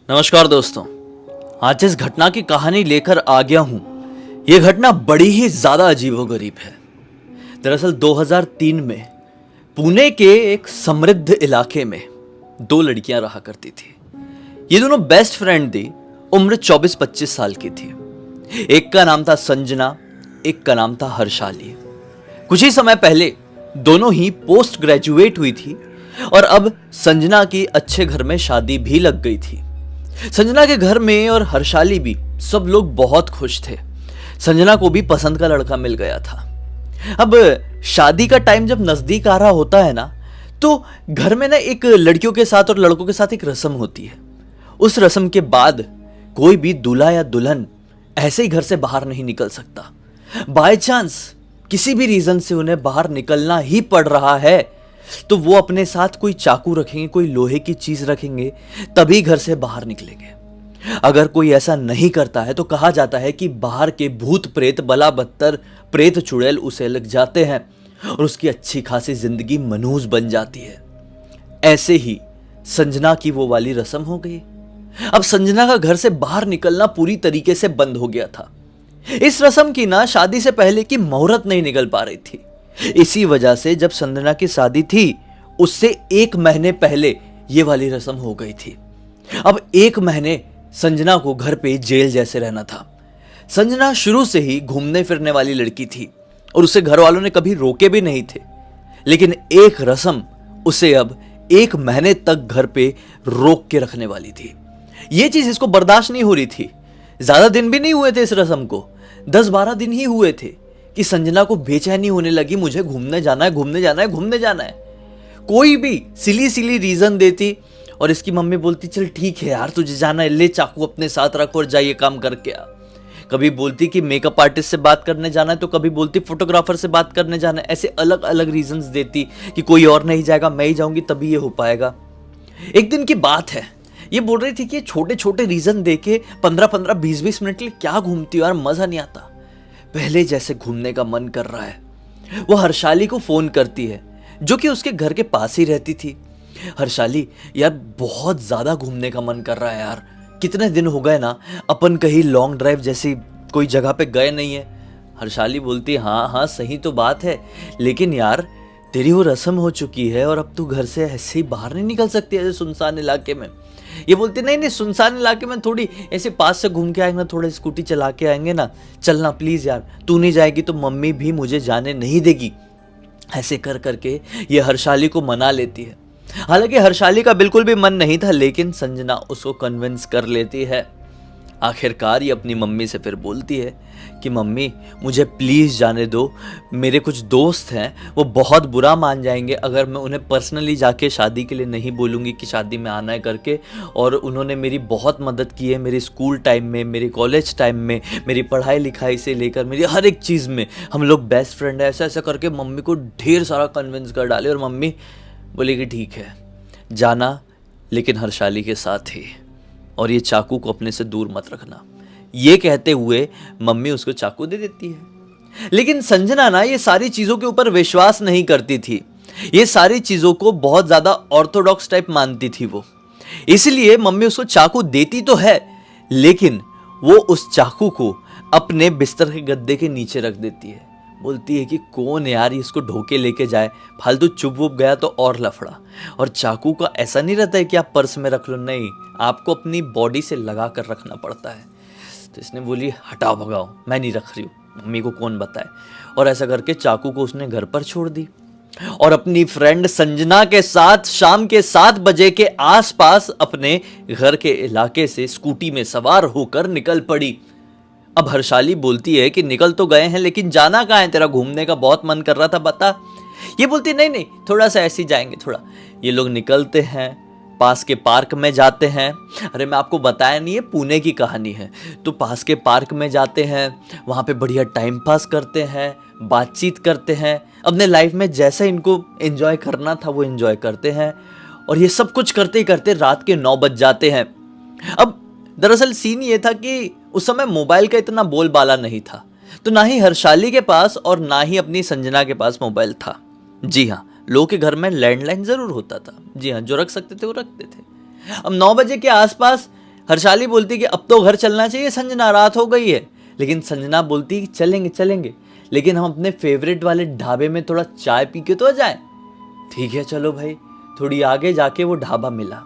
नमस्कार दोस्तों। आज जिस घटना की कहानी लेकर आ गया हूं, यह घटना बड़ी ही ज्यादा अजीबोगरीब है। दरअसल 2003 में पुणे के एक समृद्ध इलाके में दो लड़कियां रहा करती थी। ये दोनों बेस्ट फ्रेंड थी। उम्र 24-25 साल की थी। एक का नाम था संजना, एक का नाम था हर्षाली। कुछ ही समय पहले दोनों ही पोस्ट ग्रेजुएट हुई थी और अब संजना की अच्छे घर में शादी भी लग गई थी। संजना के घर में और हर्षाली भी सब लोग बहुत खुश थे। संजना को भी पसंद का लड़का मिल गया था। अब शादी का टाइम जब नजदीक आ रहा होता है ना, तो घर में ना एक लड़कियों के साथ और लड़कों के साथ एक रस्म होती है। उस रस्म के बाद कोई भी दूल्हा या दुल्हन ऐसे ही घर से बाहर नहीं निकल सकता। बाय चांस किसी भी रीजन से उन्हें बाहर निकलना ही पड़ रहा है तो वो अपने साथ कोई चाकू रखेंगे, कोई लोहे की चीज रखेंगे, तभी घर से बाहर निकलेंगे। अगर कोई ऐसा नहीं करता है तो कहा जाता है कि बाहर के भूत प्रेत, बला बत्तर, प्रेत चुड़ैल उसे लग जाते हैं और उसकी अच्छी खासी जिंदगी मनहूस बन जाती है। ऐसे ही संजना की वो वाली रस्म हो गई। अब संजना का घर से बाहर निकलना पूरी तरीके से बंद हो गया था। इस रस्म की ना शादी से पहले की मुहूर्त नहीं निकल पा रही थी। इसी वजह से जब संजना की शादी थी, उससे 1 महीने पहले ये वाली रस्म हो गई थी। अब 1 महीने संजना को घर पे जेल जैसे रहना था। संजना शुरू से ही घूमने फिरने वाली लड़की थी और उसे घर वालों ने कभी रोके भी नहीं थे। लेकिन एक रस्म उसे अब 1 महीने तक घर पे रोक के रखने वाली थी। यह चीज इसको बर्दाश्त नहीं हो रही थी। ज्यादा दिन भी नहीं हुए थे इस रस्म को, 10-12 दिन ही हुए थे कि संजना को बेचैनी होने लगी। मुझे घूमने जाना है, घूमने जाना है, घूमने जाना है। कोई भी सिली रीजन देती और इसकी मम्मी बोलती चल ठीक है यार, तुझे जाना है, ले चाकू अपने साथ रख और जाइए काम करके आ। कभी बोलती कि मेकअप आर्टिस्ट से बात करने जाना है, तो कभी बोलती फोटोग्राफर से बात करने जाना है। ऐसे अलग अलग रीजंस देती कि कोई और नहीं जाएगा, मैं ही जाऊंगी तभी ये हो पाएगा। एक दिन की बात है, ये बोल रही थी कि छोटे छोटे रीजन देके 15-15, 20-20 मिनट के लिए क्या घूमती हो यार, मजा नहीं आता। पहले जैसे घूमने का मन कर रहा है। वो हर्षाली को फोन करती है, जो कि उसके घर के पास ही रहती थी। हर्षाली यार, बहुत ज्यादा घूमने का मन कर रहा है यार, कितने दिन हो गए ना अपन कहीं लॉन्ग ड्राइव जैसी कोई जगह पे गए नहीं है। हर्षाली बोलती हाँ हाँ सही तो बात है, लेकिन यार तेरी वो रस्म हो चुकी है और अब तू घर से ऐसे ही बाहर नहीं निकल सकती ऐसे सुनसान इलाके में। ये बोलती नहीं नहीं, सुनसान इलाके में थोड़ी ऐसे पास से घूम के आएंगे, थोड़ा स्कूटी चला के आएंगे ना, चलना प्लीज यार, तू नहीं जाएगी तो मम्मी भी मुझे जाने नहीं देगी। ऐसे कर करके ये हर्षाली को मना लेती है। हालांकि हर्षाली का बिल्कुल भी मन नहीं था, लेकिन संजना उसको कन्विंस कर लेती है। आखिरकार ये अपनी मम्मी से फिर बोलती है कि मम्मी मुझे प्लीज़ जाने दो, मेरे कुछ दोस्त हैं वो बहुत बुरा मान जाएंगे अगर मैं उन्हें पर्सनली जाके शादी के लिए नहीं बोलूँगी कि शादी में आना है करके। और उन्होंने मेरी बहुत मदद की है, मेरे स्कूल टाइम में, मेरे कॉलेज टाइम में, मेरी पढ़ाई लिखाई से लेकर मेरी हर एक चीज़ में हम लोग बेस्ट फ्रेंड है। ऐसा ऐसा करके मम्मी को ढेर सारा कन्विंस कर डाले और मम्मी बोली कि ठीक है जाना, लेकिन हर्षाली के साथ ही, और ये चाकू को अपने से दूर मत रखना। ये कहते हुए मम्मी उसको चाकू दे देती है। लेकिन संजना ना ये सारी चीजों के ऊपर विश्वास नहीं करती थी। ये सारी चीजों को बहुत ज्यादा ऑर्थोडॉक्स टाइप मानती थी वो। इसलिए मम्मी उसको चाकू देती तो है, लेकिन वो उस चाकू को अपने बिस्तर के गद्दे के नीचे रख देती है। बोलती है कि कौन यार इसको ढोके लेके जाए, फालतू चुप वुप गया तो और लफड़ा। और चाकू का ऐसा नहीं रहता है कि आप पर्स में रख लो, नहीं, आपको अपनी बॉडी से लगा कर रखना पड़ता है। तो इसने बोली हटाओ भगाओ, मैं नहीं रख रही हूँ, मम्मी को कौन बताए। और ऐसा करके चाकू को उसने घर पर छोड़ दी और अपनी फ्रेंड संजना के साथ शाम के 7 बजे के आसपास अपने घर के इलाके से स्कूटी में सवार होकर निकल पड़ी। अब हर्षाली बोलती है कि निकल तो गए हैं, लेकिन जाना कहाँ है, तेरा घूमने का बहुत मन कर रहा था बता। ये बोलती नहीं नहीं, थोड़ा सा ऐसे ही जाएंगे थोड़ा। ये लोग निकलते हैं, पास के पार्क में जाते हैं। अरे मैं आपको बताया नहीं, ये पुणे की कहानी है। तो पास के पार्क में जाते हैं, वहाँ पे बढ़िया टाइम पास करते हैं, बातचीत करते हैं, अपने लाइफ में जैसा इनको एंजॉय करना था वो एंजॉय करते हैं। और ये सब कुछ करते ही करते रात के 9 बज जाते हैं। अब दरअसल सीन ये था कि उस समय मोबाइल का इतना बोलबाला नहीं था, तो ना ही हर्षाली के पास और ना ही अपनी संजना के पास मोबाइल था। जी हाँ, लोगों के घर में लैंडलाइन जरूर होता था। जी हाँ, जो रख सकते थे वो रखते थे। अब 9 बजे के आसपास हर्षाली बोलती कि अब तो घर चलना चाहिए संजना, रात हो गई है। लेकिन संजना बोलती कि चलेंगे चलेंगे, लेकिन हम अपने फेवरेट वाले ढाबे में थोड़ा चाय पी के तो जाएं। ठीक है चलो भाई। थोड़ी आगे जाके वो ढाबा मिला,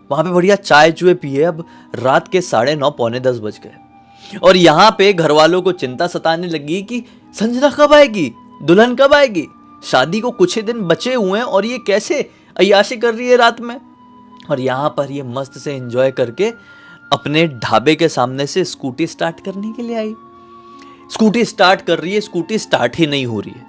वहां पे बढ़िया चाय चुए पिए। अब रात के 9:30 पौने 10 बज गए और यहाँ पे घर वालों को चिंता सताने लगी कि संजना कब आएगी, दुल्हन कब आएगी, शादी को कुछ ही दिन बचे हुए हैं और ये कैसे अय्याशी कर रही है रात में। और यहाँ पर ये मस्त से एंजॉय करके अपने ढाबे के सामने से स्कूटी स्टार्ट करने के लिए आई। स्कूटी स्टार्ट कर रही है, स्कूटी स्टार्ट ही नहीं हो रही है।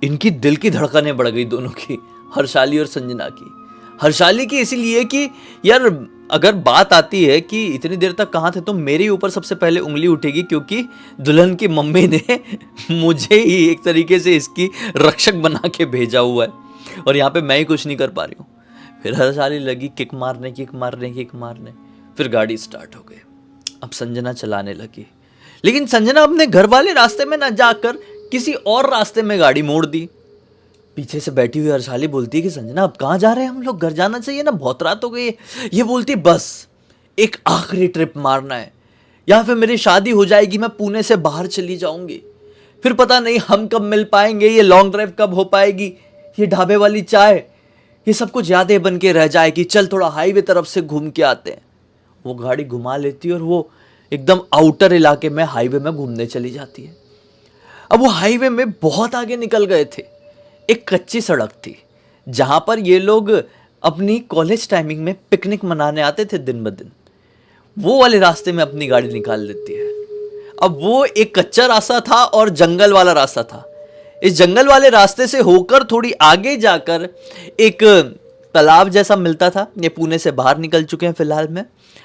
इनकी दिल की धड़कनें बढ़ गई दोनों की, हर्षाली और संजना की। हर्षाली की इसीलिए कि यार अगर बात आती है कि इतनी देर तक कहाँ थे, तो मेरे ऊपर सबसे पहले उंगली उठेगी, क्योंकि दुल्हन की मम्मी ने मुझे ही एक तरीके से इसकी रक्षक बना के भेजा हुआ है और यहाँ पे मैं ही कुछ नहीं कर पा रही हूँ। फिर हर्षाली लगी किक मारने किक मारने किक मारने। फिर गाड़ी स्टार्ट हो गई। अब संजना चलाने लगी, लेकिन संजना अपने घर वाले रास्ते में ना जाकर किसी और रास्ते में गाड़ी मोड़ दी। पीछे से बैठी हुई हर्षाली बोलती है कि संजना अब कहाँ जा रहे हैं हम लोग, घर जाना चाहिए ना, बहुत रात हो गई है। ये बोलती बस एक आखिरी ट्रिप मारना है, या फिर मेरी शादी हो जाएगी, मैं पुणे से बाहर चली जाऊंगी, फिर पता नहीं हम कब मिल पाएंगे, ये लॉन्ग ड्राइव कब हो पाएगी, ये ढाबे वाली चाय, ये सब कुछ यादें बन के रह जाएगी, चल थोड़ा हाईवे तरफ से घूम के आते हैं। वो गाड़ी घुमा लेती है और वो एकदम आउटर इलाके में हाईवे में घूमने चली जाती है। अब वो हाईवे में बहुत आगे निकल गए थे। एक कच्ची सड़क थी जहां पर ये लोग अपनी कॉलेज टाइमिंग में पिकनिक मनाने आते थे दिन ब दिन। वो वाले रास्ते में अपनी गाड़ी निकाल देती है। अब वो एक कच्चा रास्ता था और जंगल वाला रास्ता था। इस जंगल वाले रास्ते से होकर थोड़ी आगे जाकर एक तालाब जैसा मिलता था। ये पुणे से बाहर निकल चुके हैं फिलहाल में,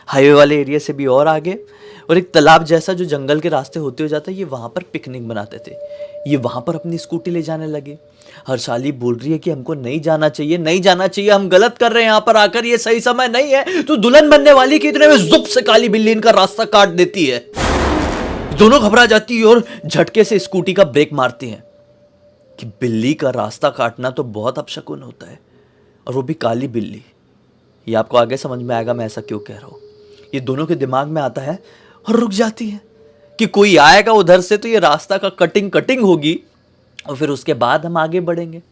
हाईवे वाले एरिया से भी और आगे, और एक तालाब जैसा जो जंगल के रास्ते होते हुए जाता है, ये वहाँ पर पिकनिक बनाते थे। ये वहाँ पर अपनी स्कूटी ले जाने लगे। हर्षाली बोल रही है कि हमको नहीं जाना चाहिए, नहीं जाना चाहिए, हम गलत कर रहे हैं यहाँ पर आकर, ये सही समय नहीं है। तो दुल्हन बनने वाली की इतने में जुप से काली बिल्ली इनका रास्ता काट देती है। दोनों घबरा जाती है और झटके से स्कूटी का ब्रेक मारती हैं कि बिल्ली का रास्ता काटना तो बहुत अपशकुन होता है, और वो भी काली बिल्ली। ये आपको आगे समझ में आएगा मैं ऐसा क्यों कह रहा हूँ। ये दोनों के दिमाग में आता है और रुक जाती है कि कोई आएगा उधर से तो ये रास्ता का कटिंग होगी और फिर उसके बाद हम आगे बढ़ेंगे।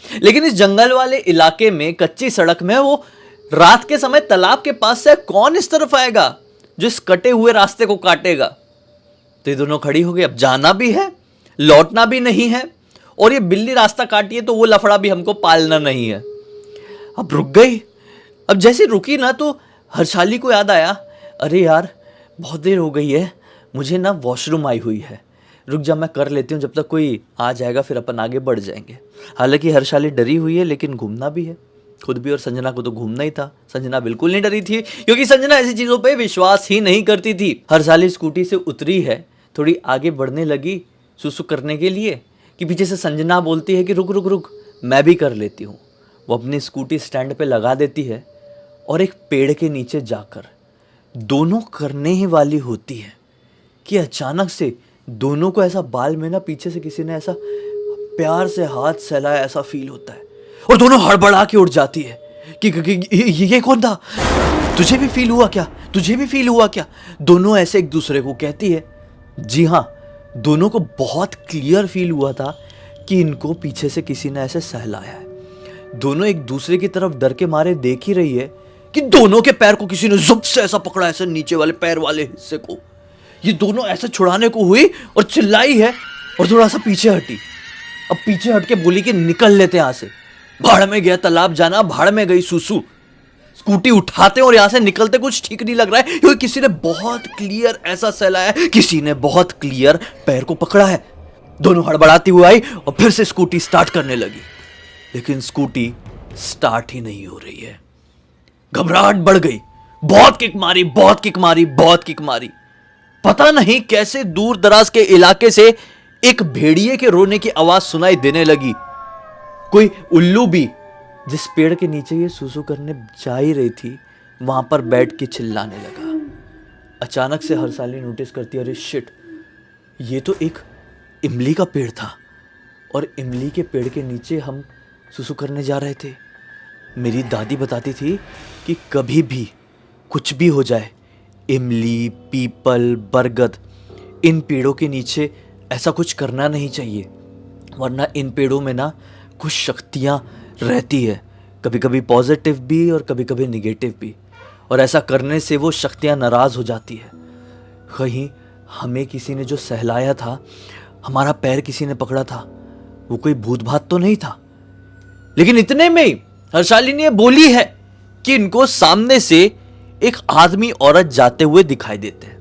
लेकिन इस जंगल वाले इलाके में कच्ची सड़क में वो रात के समय तालाब के पास से कौन इस तरफ आएगा जो इस कटे हुए रास्ते को काटेगा। तो ये दोनों खड़ी हो गई, अब जाना भी है, लौटना भी नहीं है, और ये बिल्ली रास्ता काटी है तो वो लफड़ा भी हमको पालना नहीं है। अब रुक गई। अब जैसे रुकी ना तो हर्षाली को याद आया, अरे यार बहुत देर हो गई है, मुझे ना वॉशरूम आई हुई है, रुक जा मैं कर लेती हूँ, जब तक कोई आ जाएगा फिर अपन आगे बढ़ जाएंगे। हालांकि हर्षाली डरी हुई है लेकिन घूमना भी है खुद भी, और संजना को तो घूमना ही था। संजना बिल्कुल नहीं डरी थी क्योंकि संजना ऐसी चीज़ों पे विश्वास ही नहीं करती थी। हर्षाली स्कूटी से उतरी है, थोड़ी आगे बढ़ने लगी सुसु करने के लिए कि पीछे से संजना बोलती है कि रुक रुक रुक मैं भी कर लेती हूँ। वो अपनी स्कूटी स्टैंड पे लगा देती है और एक पेड़ के नीचे जाकर दोनों करने ही वाली होती है कि अचानक से दोनों को ऐसा बाल में ना पीछे से किसी ने ऐसा प्यार से हाथ सहलाया ऐसा फील होता है, और दोनों हड़बड़ा के उठ जाती है कि ये कौन था, तुझे भी फील हुआ क्या, तुझे भी फील हुआ क्या। दोनों ऐसे एक दूसरे को कहती है। जी हाँ, दोनों को बहुत क्लियर फील हुआ था कि इनको पीछे से किसी ने ऐसे सहलाया है। दोनों एक दूसरे की तरफ डर के मारे देख ही रही है कि दोनों के पैर को किसी ने जुप से ऐसा पकड़ा, ऐसे नीचे वाले पैर वाले हिस्से को। ये दोनों ऐसे छुड़ाने को हुई और चिल्लाई है और थोड़ा सा पीछे हटी। अब पीछे हट के बोली कि निकल लेते यहां से, भाड़ में गया तालाब जाना, भाड़ में गई सुसु। स्कूटी उठाते और यहां से निकलते कुछ ठीक नहीं लग रहा है क्योंकि किसी ने बहुत क्लियर ऐसा सहलाया है, किसी ने बहुत क्लियर पैर को पकड़ा है। दोनों हड़बड़ाती हुई आई और फिर से स्कूटी स्टार्ट करने लगी, लेकिन स्कूटी स्टार्ट ही नहीं हो रही है। घबराहट बढ़ गई, बहुत किक मारी, बहुत किक मारी, बहुत किक मारी। पता नहीं कैसे दूर दराज के इलाके से एक भेड़िए के रोने की आवाज सुनाई देने लगी। कोई उल्लू भी जिस पेड़ के नीचे ये सुसु करने जा ही रही थी वहां पर बैठ के चिल्लाने लगा। अचानक से हर्षाली नोटिस करती है, अरे शिट, ये तो एक इमली का पेड़ था और इमली के पेड़ के नीचे हम सुसु करने जा रहे थे। मेरी दादी बताती थी कि कभी भी कुछ भी हो जाए, इमली, पीपल, बरगद, इन पेड़ों के नीचे ऐसा कुछ करना नहीं चाहिए, वरना इन पेड़ों में ना कुछ शक्तियाँ रहती है, कभी कभी पॉजिटिव भी और कभी कभी निगेटिव भी, और ऐसा करने से वो शक्तियाँ नाराज़ हो जाती है। कहीं हमें किसी ने जो सहलाया था, हमारा पैर किसी ने पकड़ा था, वो कोई भूत भात तो नहीं था। लेकिन इतने में ही हर्षालिनी ये बोली है कि इनको सामने से एक आदमी औरत जाते हुए दिखाई देते हैं।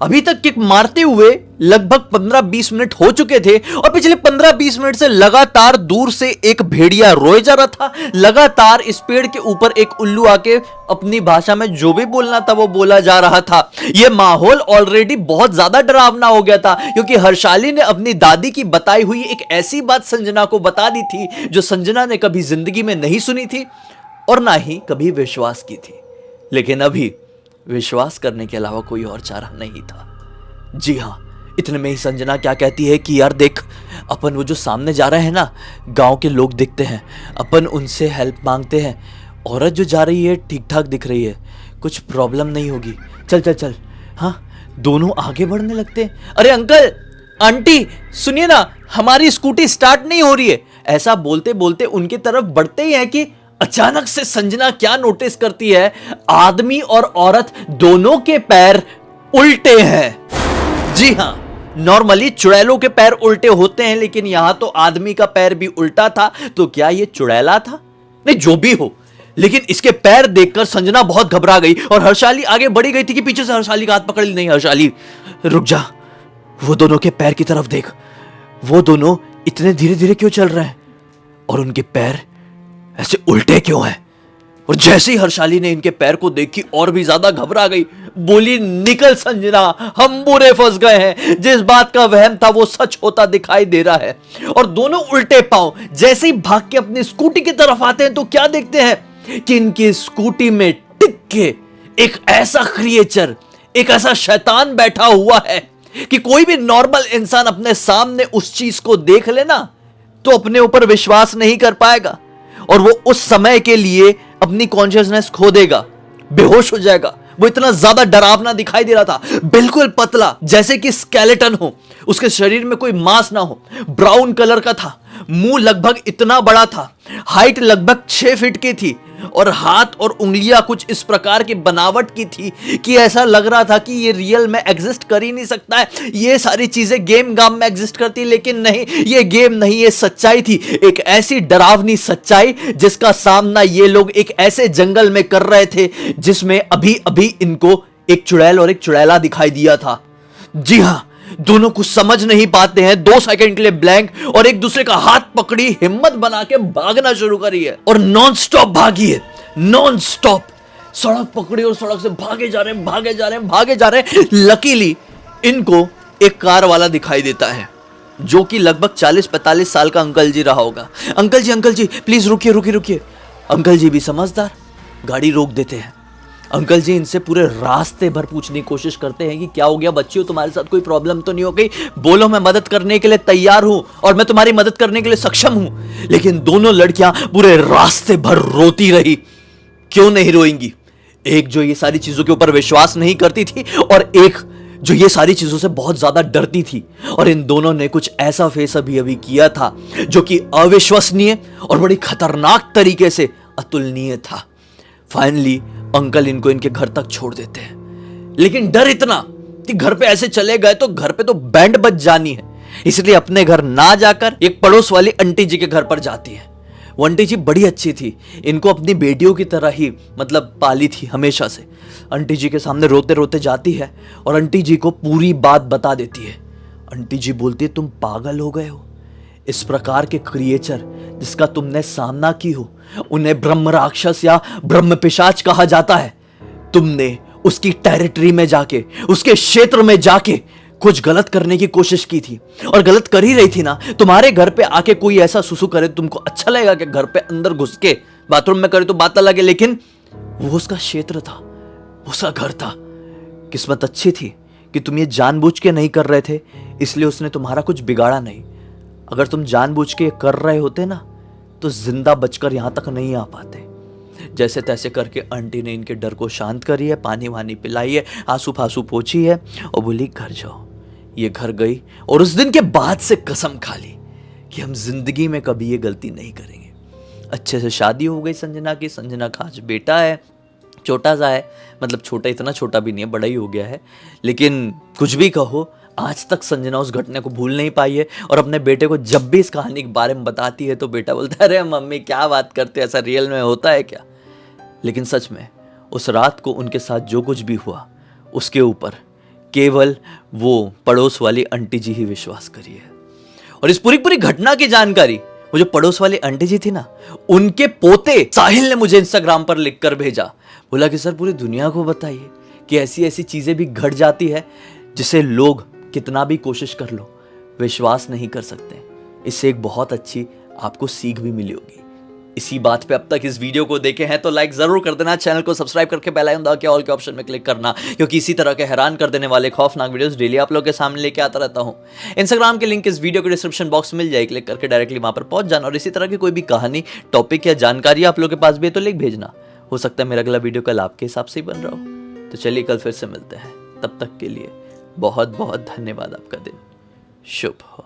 अभी तक किक मारते हुए लगभग 15-20 मिनट हो चुके थे और पिछले 15-20 मिनट से लगातार दूर से एक भेड़िया रोए जा रहा था। लगातार इस पेड़ के ऊपर एक उल्लू आके अपनी भाषा में जो भी बोलना था वो बोला जा रहा था। यह माहौल ऑलरेडी बहुत ज्यादा डरावना हो गया था, क्योंकि हर्षाली ने अपनी दादी की बताई हुई एक ऐसी बात संजना को बता दी थी जो संजना ने कभी जिंदगी में नहीं सुनी थी और ना ही कभी विश्वास की थी। लेकिन अभी विश्वास करने के अलावा कोई और चारा नहीं था। जी हाँ, इतने में ही संजना क्या कहती है कि यार देख, अपन वो जो सामने जा रहे हैं ना, गांव के लोग दिखते हैं, अपन उनसे हेल्प मांगते हैं। औरत जो जा रही है ठीक ठाक दिख रही है, कुछ प्रॉब्लम नहीं होगी, चल चल चल। हाँ, दोनों आगे बढ़ने लगते हैं। अरे अंकल, आंटी सुनिए ना, हमारी स्कूटी स्टार्ट नहीं हो रही है। ऐसा बोलते बोलते उनकी तरफ बढ़ते ही है कि अचानक से संजना क्या नोटिस करती है, आदमी और औरत दोनों के पैर उल्टे हैं। जी हां, नॉर्मली चुड़ैलों के पैर उल्टे होते हैं, लेकिन यहां तो आदमी का पैर भी उल्टा था। तो क्या यह चुड़ैला था? नहीं, जो भी हो, लेकिन इसके पैर देखकर संजना बहुत घबरा गई और हर्षाली आगे बढ़ी गई थी कि पीछे से हर्षाली का हाथ पकड़ ली। नहीं हर्षाली, रुक जा, वो दोनों के पैर की तरफ देख, वो दोनों इतने धीरे धीरे क्यों चल रहे हैं और उनके पैर ऐसे उल्टे क्यों हैं? और जैसे ही हर्षाली ने इनके पैर को देखी और भी ज्यादा घबरा गई, बोली निकल संजना, हम बुरे फंस गए हैं, जिस बात का वहम था वो सच होता दिखाई दे रहा है। और दोनों उल्टे पांव जैसे ही भाग के अपनी स्कूटी की तरफ आते हैं तो क्या देखते हैं कि इनकी स्कूटी में टिक के एक ऐसा क्रिएचर, एक ऐसा शैतान बैठा हुआ है कि कोई भी नॉर्मल इंसान अपने सामने उस चीज को देख लेना तो अपने ऊपर विश्वास नहीं कर पाएगा और वो उस समय के लिए अपनी कॉन्शियसनेस खो देगा, बेहोश हो जाएगा। वो इतना ज्यादा डरावना दिखाई दे रहा था, बिल्कुल पतला जैसे कि स्केलेटन हो, उसके शरीर में कोई मांस ना हो, ब्राउन कलर का था, मुंह लगभग इतना बड़ा था, हाइट लगभग 6 फीट की थी और हाथ और उंगलियां कुछ इस प्रकार की बनावट की थी कि ऐसा लग रहा था कि ये रियल में एग्जिस्ट कर ही नहीं सकता है। ये सारी चीजें गेम गाम में एग्जिस्ट करती, लेकिन नहीं, ये गेम नहीं, ये सच्चाई थी, एक ऐसी डरावनी सच्चाई जिसका सामना ये लोग एक ऐसे जंगल में कर रहे थे जिसमें अभी अभी इनको एक चुड़ैल और एक चुड़ैला दिखाई दिया था। जी हां, दोनों कुछ समझ नहीं पाते हैं, 2 सेकंड के लिए ब्लैंक, और एक दूसरे का हाथ पकड़ी हिम्मत बना के भागना शुरू करी है और नॉन स्टॉप भागी है, नॉन स्टॉप सड़क पकड़ी और सड़क से भागे जा रहे हैं, भागे जा रहे हैं, भागे जा रहे हैं। लकीली इनको एक कार वाला दिखाई देता है जो कि लगभग 40-45 साल का अंकल जी रहा होगा। अंकल जी प्लीज रुकिए रुकिए रुकिए। अंकल जी भी समझदार, गाड़ी रोक देते हैं। अंकल जी इनसे पूरे रास्ते भर पूछने की कोशिश करते हैं कि क्या हो गया बच्चियों, तुम्हारे साथ कोई प्रॉब्लम तो नहीं हो गई? बोलो, मैं मदद करने के लिए तैयार हूं और मैं तुम्हारी मदद करने के लिए सक्षम हूं। लेकिन दोनों लड़कियां पूरे रास्ते भर रोती रही। क्यों नहीं रोएंगी? एक जो ये सारी चीजों के ऊपर विश्वास नहीं करती थी और एक जो ये सारी चीजों से बहुत ज्यादा डरती थी। और इन दोनों ने कुछ ऐसा फेस अभी अभी किया था जो कि अविश्वसनीय और बड़ी खतरनाक तरीके से अतुलनीय था। फाइनली अंकल इनको इनके घर तक छोड़ देते हैं, लेकिन डर इतना कि घर पे ऐसे चले गए तो घर पे तो बैंड बज जानी है, इसलिए अपने घर ना जाकर एक पड़ोस वाली आंटी जी के घर पर जाती है। वो आंटी जी बड़ी अच्छी थी, इनको अपनी बेटियों की तरह ही मतलब पाली थी हमेशा से। आंटी जी के सामने रोते रोते जाती है और आंटी जी को पूरी बात बता देती है। आंटी जी बोलती है, तुम पागल हो गए हो? इस प्रकार के क्रिएचर जिसका तुमने सामना की हो, उन्हें ब्रह्म राक्षस या ब्रह्म पिशाच कहा जाता है। तुमने उसकी टेरिटरी में जाके, उसके क्षेत्र में जाके कुछ गलत करने की कोशिश की थी और गलत कर ही रही थी ना। तुम्हारे घर पे आके कोई ऐसा सुसु करे तुमको अच्छा लगेगा कि घर पे अंदर घुस के बाथरूम में करे तो बात लगे, लेकिन वो उसका क्षेत्र था, उसका घर था। किस्मत अच्छी थी कि तुम ये जानबूझ के नहीं कर रहे थे, इसलिए उसने तुम्हारा कुछ बिगाड़ा नहीं। अगर तुम जानबूझ के कर रहे होते ना तो जिंदा बचकर यहां तक नहीं आ पाते। जैसे तैसे करके आंटी ने इनके डर को शांत करी है, पानी वानी पिलाई है, आंसू फांसू पोंछी है और बोली घर जाओ। ये घर गई और उस दिन के बाद से कसम खा ली कि हम जिंदगी में कभी ये गलती नहीं करेंगे। अच्छे से शादी हो गई संजना की। संजना का आज बेटा है, छोटा सा है, मतलब छोटा, इतना छोटा भी नहीं है, बड़ा ही हो गया है। लेकिन कुछ भी कहो, आज तक संजना उस घटना को भूल नहीं पाई है और अपने बेटे को जब भी इस कहानी के बारे में बताती है तो बेटा बोलता है, अरे मम्मी क्या बात करते, ऐसा रियल में होता है क्या? लेकिन सच में उस रात को उनके साथ जो कुछ भी हुआ उसके ऊपर केवल वो पड़ोस वाली आंटी जी ही विश्वास करी है। और इस पूरी घटना की जानकारी वो जो पड़ोस वाली आंटी जी थी ना, उनके पोते साहिल ने मुझे इंस्टाग्राम पर लिखकर भेजा। बोला कि सर पूरी दुनिया को बताइए कि ऐसी ऐसी चीजें भी घट जाती है जिसे लोग कितना भी कोशिश कर लो विश्वास नहीं कर सकते। इससे एक बहुत अच्छी आपको सीख भी मिली होगी। इसी बात पे अब तक इस वीडियो को देखे हैं तो लाइक जरूर कर देना, चैनल को सब्सक्राइब करके बेल आइकन दबा के ऑल के ऑप्शन में क्लिक करना, क्योंकि इसी तरह के हैरान कर देने वाले खौफनाक वीडियोस डेली आप लोगों के सामने लेके आता रहता हूं। इंस्टाग्राम के लिंक इस वीडियो के डिस्क्रिप्शन बॉक्स में मिल जाए, क्लिक करके डायरेक्टली वहां पर पहुंच जाना। और इसी तरह की कोई भी कहानी, टॉपिक या जानकारी आप लोगों के पास भी है तो लिख भेजना। हो सकता है मेरा अगला वीडियो कल आपके हिसाब से ही बन रहा हो। तो चलिए कल फिर से मिलते हैं, तब तक के लिए बहुत बहुत धन्यवाद। आपका दिन शुभ हो।